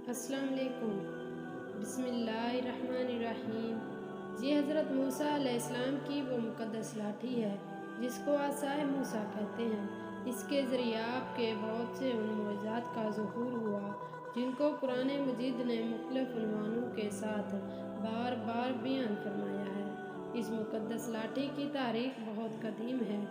السلام علیکم۔ بسم اللہ الرحمن الرحیم۔ یہ حضرت موسیٰ علیہ السلام کی وہ مقدس لاٹھی ہے جس کو عصائے موسیٰ کہتے ہیں۔ اس کے ذریعے آپ کے بہت سے ان معجزات کا ظہور ہوا جن کو قرآن مجید نے مختلف عنوانوں کے ساتھ بار بار بیان فرمایا ہے۔ اس مقدس لاٹھی کی تاریخ بہت قدیم ہے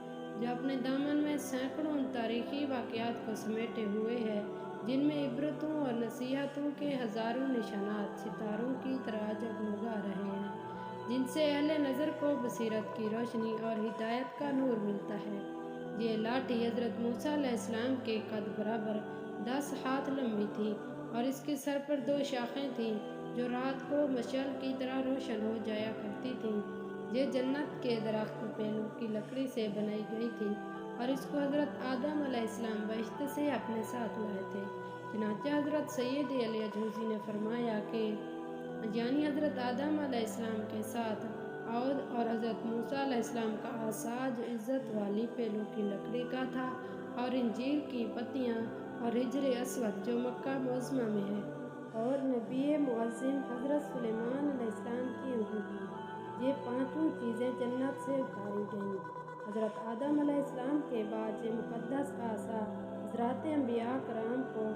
جو اپنے دامن میں سینکڑوں تاریخی واقعات کو سمیٹے ہوئے ہے جن میں عبرتوں اور نصیحتوں کے ہزاروں نشانات ستاروں کی طرح جگمگا رہے ہیں جن سے اہل نظر کو بصیرت کی روشنی اور ہدایت کا نور ملتا ہے۔ یہ لاٹھی حضرت موسیٰ علیہ السلام کے قد برابر 10 ہاتھ لمبی تھی اور اس کے سر پر 2 شاخیں تھیں جو رات کو مشعل کی طرح روشن ہو جایا کرتی تھیں۔ یہ جنت کے درخت پیلوں کی لکڑی سے بنائی گئی تھی اور اس کو حضرت آدم علیہ السلام بہشت سے اپنے ساتھ لائے تھے۔ چنانچہ حضرت سید علی جوزی نے فرمایا کہ یعنی حضرت آدم علیہ السلام کے ساتھ عود اور حضرت موسیٰ علیہ السلام کا عصا جو عزت والی پیلوں کی لکڑی کا تھا اور انجیل کی پتیاں اور حجر اسود جو مکہ معظمہ میں ہے اور نبی معظم حضرت سلیمان علیہ السلام کی انگلی، یہ 5 چیزیں جنت سے اتاری گئیں۔ حضرت آدم علیہ السلام کے بعد یہ مقدس عصا حضرات انبیاء کرام کو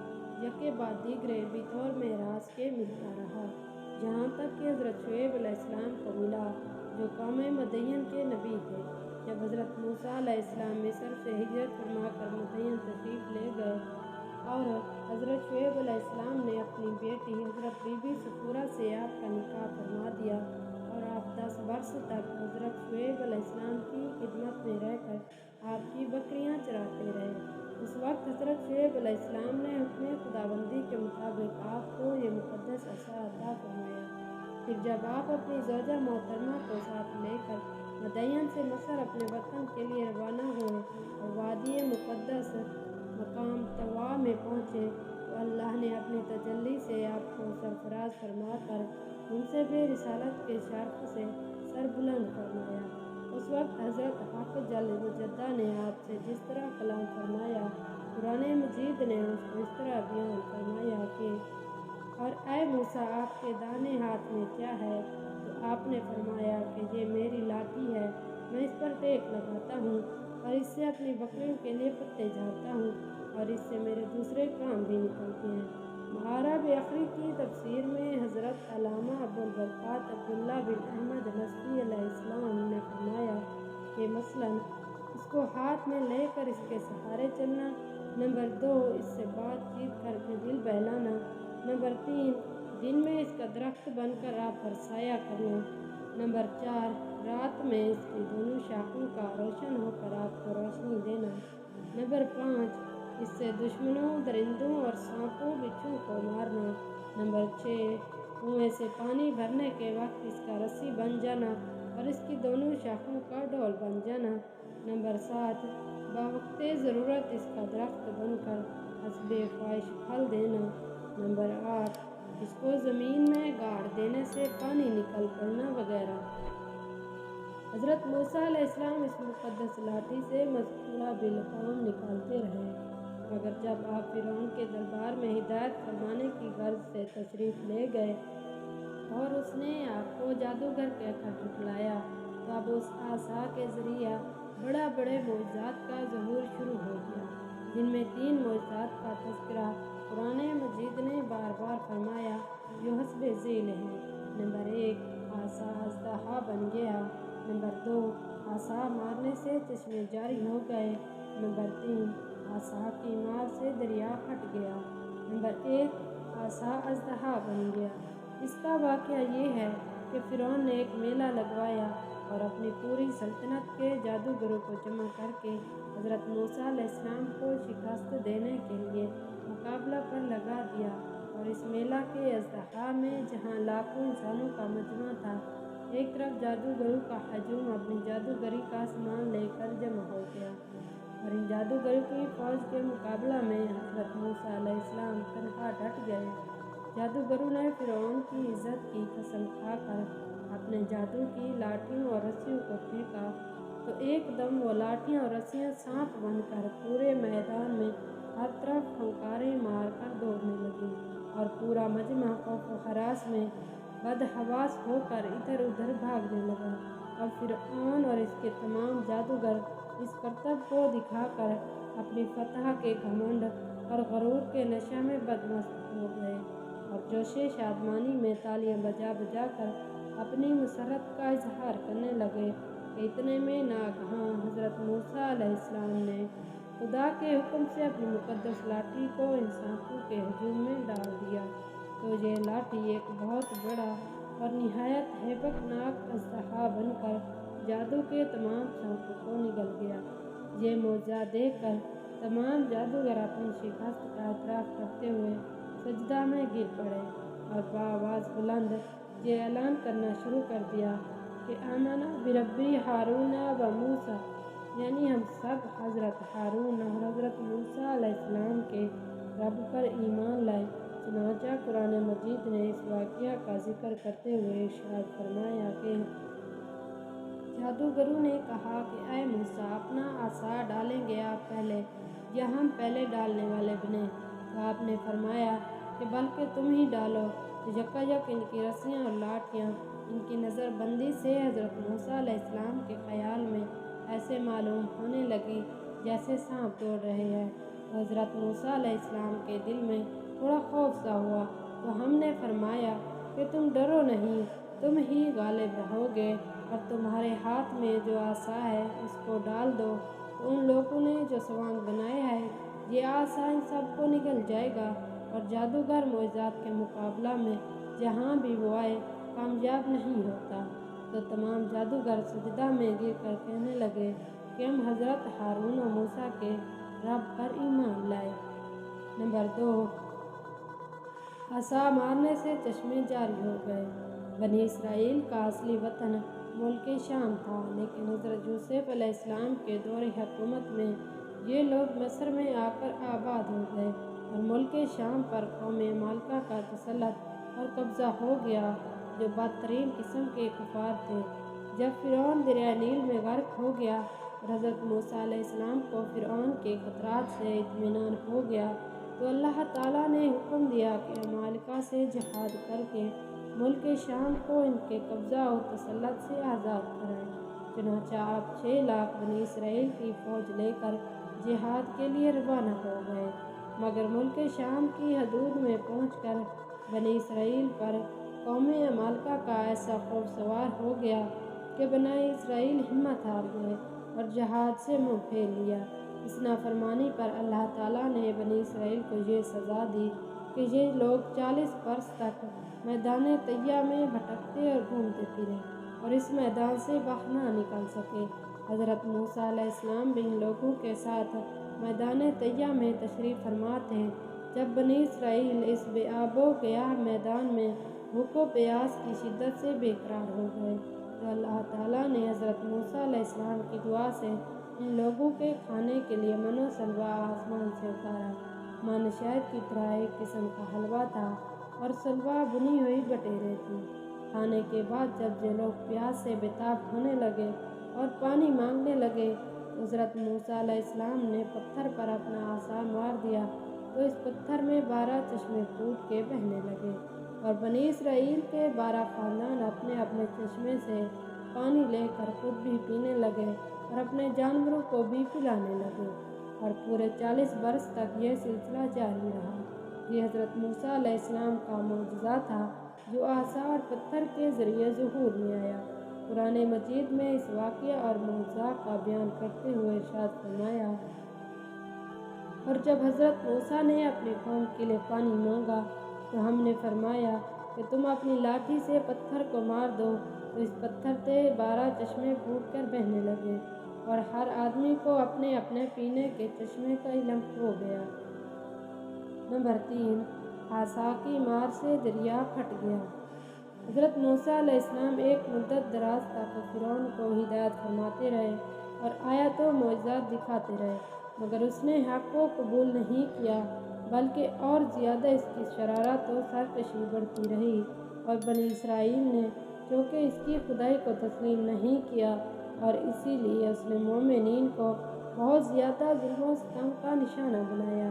یکے بعد دیگرے بطور معراج کے ملتا رہا یہاں تک کہ حضرت شعیب علیہ السلام کو ملا جو قوم مدین کے نبی تھے۔ جب حضرت موسیٰ علیہ السلام مصر سے ہجرت فرما کر مدین تشریف لے گئے اور حضرت شعیب علیہ السلام نے اپنی بیٹی حضرت بی بی سفورہ سے آپ کا نکاح فرما دیا اور آپ 10 برس تک حضرت شعیب علیہ السلام کی خدمت میں رہ کر آپ کی بکریاں چراتے رہے۔ اس وقت حضرت شعیب علیہ السلام نے حکم خداوندی کے مطابق آپ کو یہ مقدس عصا عطا فرمایا۔ پھر جب آپ اپنی زوجہ محترمہ کو ساتھ لے کر مدین سے مصر اپنے وطن کے لیے روانہ ہوئے اور وادی مقدس مقام طوا میں پہنچے تو اللہ نے اپنی تجلی سے آپ کو سرفراز فرما کر منصب رسالت کے شرف سے سر بلند فرمایا۔ اس وقت حضرت حق جل مجدہ نے آپ سے جس طرح کلام فرمایا قرآن مجید نے اس کو اس طرح بیان فرمایا کہ اور اے موسیٰ آپ کے دائیں ہاتھ میں کیا ہے؟ تو آپ نے فرمایا کہ یہ میری لاٹھی ہے، میں اس پر ٹیک لگاتا ہوں اور اس سے اپنی بکریوں کے لیے پتے جھاڑتا ہوں اور اس سے میرے دوسرے کام بھی نکلتے ہیں۔ معارب اخری کی تفسیر میں حضرت علامہ ابوالبرکات عبداللہ بن احمد نصفی علیہ السلام نے فرمایا کہ مثلاً اس کو ہاتھ میں لے کر اس کے سہارے چلنا، نمبر 2 اس سے بات چیت کر کے دل بہلانا، نمبر 3 دن میں اس کا درخت بن کر آپ پر سایہ کرنا، نمبر 4 رات میں اس کی دونوں شاخوں کا روشن ہو کر آپ کو روشنی دینا، نمبر 5 اس سے دشمنوں درندوں اور سانپوں بچھو کو مارنا، نمبر 6 کنویں سے پانی بھرنے کے وقت اس کا رسی بن جانا اور اس کی دونوں شاخوں کا ڈول بن جانا، نمبر 7 بوقت ضرورت اس کا درخت بن کر حسب خواہش پھل دینا، نمبر 8 اس کو زمین میں گاڑ دینے سے پانی نکل پڑنا وغیرہ۔ حضرت موسیٰ علیہ السلام اس مقدس لاٹھی سے مذکورہ بالقوم نکالتے رہے مگر جب آپ فرعون کے دربار میں ہدایت فرمانے کی غرض سے تشریف لے گئے اور اس نے آپ کو جادوگر کہہ کر جھٹلایا تو اب اس عصا کے ذریعہ بڑے معجزات کا ظہور شروع ہو گیا جن میں 3 معجزات کا تذکرہ قرآن مجید نے بار بار فرمایا جو حسب ذیل ہیں۔ نمبر 1 عصا اژدہا بن گیا، نمبر 2 عصا مارنے سے چشمے جاری ہو گئے، نمبر 3 عصا کی مار سے دریا پھٹ گیا، نمبر 1 عصا اژدہا بن گیا۔ اس کا واقعہ یہ ہے کہ فرعون نے ایک میلہ لگوایا اور اپنی پوری سلطنت کے جادوگروں کو جمع کر کے حضرت موسیٰ علیہ السلام کو شکست دینے کے لیے مقابلہ پر لگا دیا اور اس میلہ کے اژدہا میں جہاں لاکھوں انسانوں کا مجمع تھا، ایک طرف جادوگروں کا ہجوم اپنی جادوگری کا سامان لے کر جمع ہو گیا اور ان جادوگروں کی فوج کے مقابلہ میں حضرت موسیٰ علیہ السلام تنہا ڈٹ گئے۔ جادوگروں نے فرعون کی عزت کی قسم کھا کر اپنے جادو کی لاٹھیوں اور رسیوں کو پھینکا تو ایک دم وہ لاٹھیاں اور رسیاں سانپ بن کر پورے میدان میں ہر طرف پھنکاریں مار کر دوڑنے لگیں اور پورے پورا مجمع خوف و ہراس میں بدحواس ہو کر ادھر ادھر بھاگنے لگا، اور فرعون اور اس کے تمام جادوگر اس کرتب کو دکھا کر اپنی فتح کے گھمنڈ اور غرور کے نشہ میں بدمست ہو گئے، اور جوش شادمانی میں تالیاں بجا بجا کر اپنی مسرت کا اظہار کرنے لگے کہ اتنے میں ناگہاں حضرت موسیٰ علیہ السلام نے خدا کے حکم سے اپنی مقدس لاٹھی کو ان سانپوں کے ہجوم میں ڈال دیا، تو یہ لاٹھی ایک بہت بڑا اور نہایت ہیبت ناک اژدہا بن کر جادو کے تمام سانپوں کو نگل گیا۔ یہ معجزہ دیکھ کر تمام جادوگر اپنی شکست کا اعتراف کرتے ہوئے سجدہ میں گر پڑے اور بآواز بلند یہ اعلان کرنا شروع کر دیا کہ آمنا بربی ہارون و موسیٰ، یعنی ہم سب حضرت ہارون اور حضرت موسیٰ علیہ السلام کے رب پر ایمان لائے۔ چنانچہ قرآن مجید نے اس واقعہ کا ذکر کرتے ہوئے ارشاد فرمایا کہ جادوگروں نے کہا کہ اے موسیٰ، اپنا عصا ڈالیں گے آپ پہلے یا ہم پہلے ڈالنے والے بنیں؟ تو آپ نے فرمایا کہ بلکہ تم ہی ڈالو۔ تو یکایک ان کی رسیاں اور لاٹھیاں ان کی نظر بندی سے حضرت موسیٰ علیہ السلام کے خیال میں ایسے معلوم ہونے لگی جیسے سانپ دوڑ رہے ہیں۔ تو حضرت موسیٰ علیہ السلام کے دل میں تھوڑا خوف سا ہوا، تو ہم نے فرمایا کہ تم ڈرو نہیں، تم ہی غالب رہو گے، اور تمہارے ہاتھ میں جو عصا ہے اس کو ڈال دو۔ تو ان لوگوں نے جو سوانگ بنایا ہے یہ عصا ان سب کو نگل جائے گا، اور جادوگر معجزات کے مقابلہ میں جہاں بھی وہ آئے کامیاب نہیں ہوتا۔ تو تمام جادوگر سجدہ میں گر کر کہنے لگے کہ ہم حضرت ہارون و موسیٰ کے رب پر ایمان لائے۔ نمبر 2، عصا مارنے سے چشمے جاری ہو گئے۔ بنی اسرائیل کا اصلی وطن ملک شام تھا، لیکن حضرت یوسف علیہ السلام کے دور حکومت میں یہ لوگ مصر میں آ کر آباد ہو گئے، اور ملک شام پر قوم عمالقہ کا تسلط اور قبضہ ہو گیا، جو بدترین قسم کے کفار تھے۔ جب فرعون دریائے نیل میں غرق ہو گیا اور حضرت موسیٰ علیہ السلام کو فرعون کے خطرات سے اطمینان ہو گیا، تو اللہ تعالیٰ نے حکم دیا کہ عمالقہ سے جہاد کر کے ملک شام کو ان کے قبضہ و تسلط سے آزاد کرائیں۔ چنانچہ آپ 6 لاکھ بنی اسرائیل کی فوج لے کر جہاد کے لیے روانہ ہو گئے، مگر ملک شام کی حدود میں پہنچ کر بنی اسرائیل پر قوم عمالقہ کا ایسا خوف سوار ہو گیا کہ بنی اسرائیل ہمت ہار گئے اور جہاد سے منہ پھیر لیا۔ اس نافرمانی پر اللہ تعالیٰ نے بنی اسرائیل کو یہ سزا دی کہ یہ لوگ 40 برس تک میدان طیہ میں بھٹکتے اور گھومتے پھرے اور اس میدان سے باہر نہ نکل سکے۔ حضرت موسیٰ علیہ السلام بھی ان لوگوں کے ساتھ میدان طیہ میں تشریف فرما تھے جب بنی اسرائیل اس بے آب و گیاہ میدان میں بھوک و پیاس کی شدت سے بے قرار ہو گئے، تو اللہ تعالیٰ نے حضرت موسیٰ علیہ السلام کی دعا سے ان لوگوں کے کھانے کے لیے من و سلوہ آسمان سے اتارا۔ من شہد کی طرح ایک قسم کا حلوہ تھا اور سلوہ بنی ہوئی بٹیریں تھیں۔ کھانے کے بعد جب یہ لوگ پیاس سے بےتاب ہونے لگے اور پانی مانگنے لگے، تو حضرت موسیٰ علیہ السلام نے پتھر پر اپنا عصا مار دیا، تو اس پتھر میں 12 چشمے پھوٹ کے بہنے لگے، اور بنی اسرائیل کے 12 خاندان اپنے اپنے چشمے سے پانی لے کر خود بھی پینے لگے اور اپنے جانوروں کو بھی پلانے لگے، اور پورے 40 برس تک یہ سلسلہ جاری رہا۔ یہ حضرت موسیٰ علیہ السلام کا معجزہ تھا جو عصا اور پتھر کے ذریعے ظہور میں آیا۔ قرآن مجید میں اس واقعہ اور معجزہ کا بیان کرتے ہوئے ارشاد فرمایا، اور جب حضرت موسیٰ نے اپنی قوم کے لیے پانی مانگا تو ہم نے فرمایا کہ تم اپنی لاٹھی سے پتھر کو مار دو، تو اس پتھر سے 12 چشمے پھوٹ کر بہنے لگے، اور ہر آدمی کو اپنے اپنے پینے کے چشمے کا علم ہو گیا۔ نمبر 3، عصا کی مار سے دریا پھٹ گیا۔ حضرت موسیٰ علیہ السلام ایک مدت دراز تک فرعون کو ہدایت فرماتے رہے اور آیات و معجزات دکھاتے رہے، مگر اس نے حق کو قبول نہیں کیا، بلکہ اور زیادہ اس کی شرارت و سرکشی بڑھتی رہی، اور بنی اسرائیل نے چونکہ اس کی خدائی کو تسلیم نہیں کیا، اور اسی لیے اس نے مومنین کو بہت زیادہ ظلم و ستم کا نشانہ بنایا۔